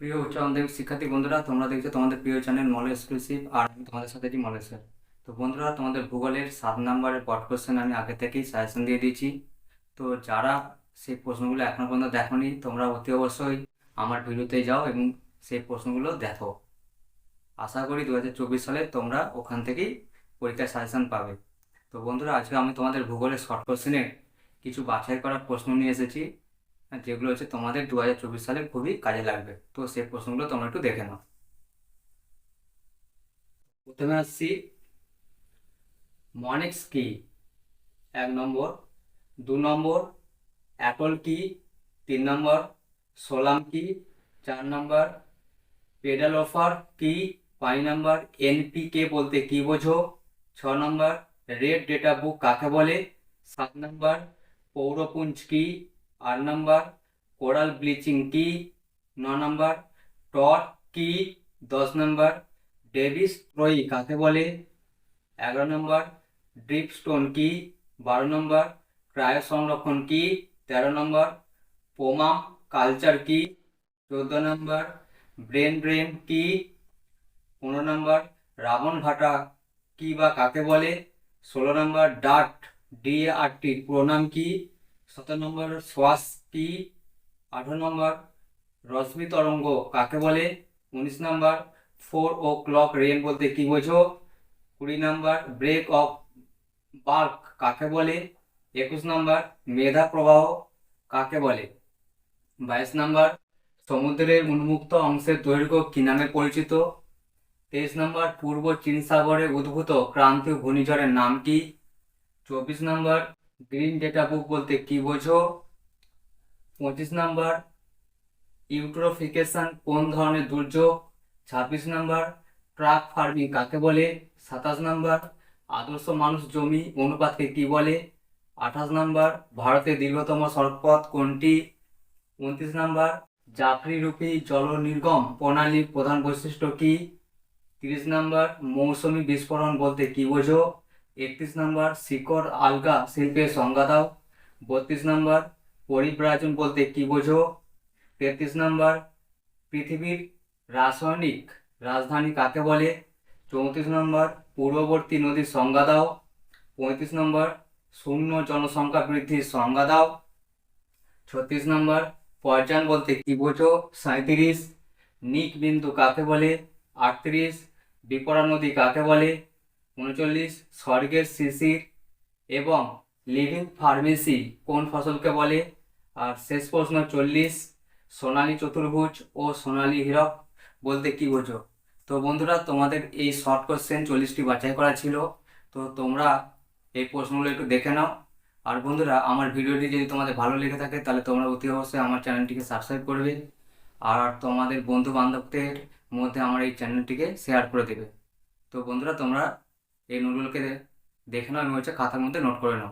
প্রিয় উচ্চ মাধ্যমিক শিক্ষার্থী বন্ধুরা, তোমরা দেখছো তোমাদের প্রিয় চ্যানেল নলেজ এক্সক্লুসিভ, আর আমি তোমাদের সাথে আছি নলেজ স্যার। তো বন্ধুরা, তোমাদের ভূগোলের 7 নম্বরের পট কোশ্চেন আমি আগে থেকেই সাজেশন দিয়ে দিয়েছি। তো যারা সেই প্রশ্নগুলো এখনো পর্যন্ত দেখোনি, তোমরা অতি অবশ্যই আমার ভিডিওতে যাও এবং সেই প্রশ্নগুলো দেখো। আশা করি 2024 সালে তোমরা ওখান থেকেই পরীক্ষার সাজেশন পাবে। তো বন্ধুরা, আজকে আমি তোমাদের ভূগোলের শর্ট কোশ্চেনের কিছু বাছাই করা প্রশ্ন নিয়ে এসেছি, যেগুলো হচ্ছে তোমাদের 2024 সালে খুবই কাজে লাগবে। তো সেই প্রশ্নগুলো তোমরা একটু দেখে নাও। প্রথমে আসছি, মনেক্স কি? 1 নম্বর। 2 নম্বর, অ্যাটল কি? 3 নম্বর, সোলাম কি? 4 নম্বর, পেডালোফার কি? 5 নম্বর, এনপিকে বলতে কি বোঝো? 6 নম্বর, রেড ডেটা বুক কাকে বলে? 7 নম্বর, পৌরপুঞ্জ কি? 8 নম্বর, কোরাল ব্লিচিং কি? 9 নম্বর, টট কি? 10 নম্বর, ডেভিস ত্রয়ী কাকে বলে? 11 নম্বর, ড্রিপস্টোন কি? 12 নম্বর, ক্রায়ো সংরক্ষণ কি? 13 নম্বর, পোমা কালচার কি? 14 নম্বর, ব্রেন ড্রেন কি? 15 নম্বর, রাবণ ভাটা কি বা কাকে বলে? 16 নম্বর, ডাট DART পুরো নাম কি? 17 নম্বর, শ্বাস কি? 18 নম্বর, রশ্মি তরঙ্গ কাকে বলে? 19 নম্বর, 4 o'clock রেন বলতে কি বোঝো? 20 নম্বর, ব্রেক অফ বাল্ক কাকে বলে? 21 নম্বর, মেধা প্রবাহ কাকে বলে? 22 নম্বর, সমুদ্রের উন্মুক্ত অংশের দৈর্ঘ্য কি নামে পরিচিত? 23 নম্বর, পূর্ব চীন সাগরে উদ্ভূত ক্রান্তীয় ঘূর্ণিঝড়ের নাম কি? 24 নম্বর, গ্রিন ডেটা বুক বলতে কি বোঝো? 25 নম্বর, ইউট্রোফিকেশন কোন ধরনের দুর্যোগ? 26 নম্বর, ট্রাক ফার্মিং কাকে বলে? 27 নম্বর, আদর্শ মানুষ জমি অনুপাতকে কি বলে? 28 নম্বর, ভারতের দীর্ঘতম সড়কপথ কোনটি? 29 নম্বর, জাফরি রূপী জল নির্গম প্রণালীর প্রধান বৈশিষ্ট্য কি? 30 নম্বর, মৌসুমী বিস্ফোরণ বলতে কি বোঝো? 31 নম্বর, শিকড় আলগা শিল্পের সংজ্ঞা দাও। 32 নম্বর, পরিব্রাজন বলতে কি বোঝো? 33 নম্বর, পৃথিবীর রাসায়নিক রাজধানী কাকে বলে? 34 নম্বর, পূর্ববর্তী নদীর সংজ্ঞা দাও। 35 নম্বর, শূন্য জনসংখ্যা বৃদ্ধির সংজ্ঞা দাও। 36 নম্বর, পর্যায়ন বলতে কি বোঝো? 37, নিক বিন্দু কাকে বলে? 38, বিপরা নদী কাকে বলে? 39, স্বর্গের শিশির এবং লিভিং ফার্মেসি কোন ফসলকে বলে? আর শেষ প্রশ্ন 40, সোনালী চতুর্ভুজ ও সোনালী হীরক বলতে কি বোঝো? তো বন্ধুরা, তোমাদের এই শর্ট কোশ্চেন 40টি বাছাই করা ছিল। তো তোমরা এই প্রশ্নগুলো একটু দেখে নাও। আর বন্ধুরা, আমার ভিডিওটি যদি তোমাদের ভালো লেগে থাকে, তাহলে তোমরা অতি অবশ্যই আমার চ্যানেলটিকে সাবস্ক্রাইব করবে, আর তোমাদের বন্ধু বান্ধবদের মধ্যে আমার এই চ্যানেলটিকে শেয়ার করে দেবে। তো বন্ধুরা, তোমরা এই নোটগুলোকে দেখে নাও এবং হচ্ছে খাতার মধ্যে নোট করে নাও।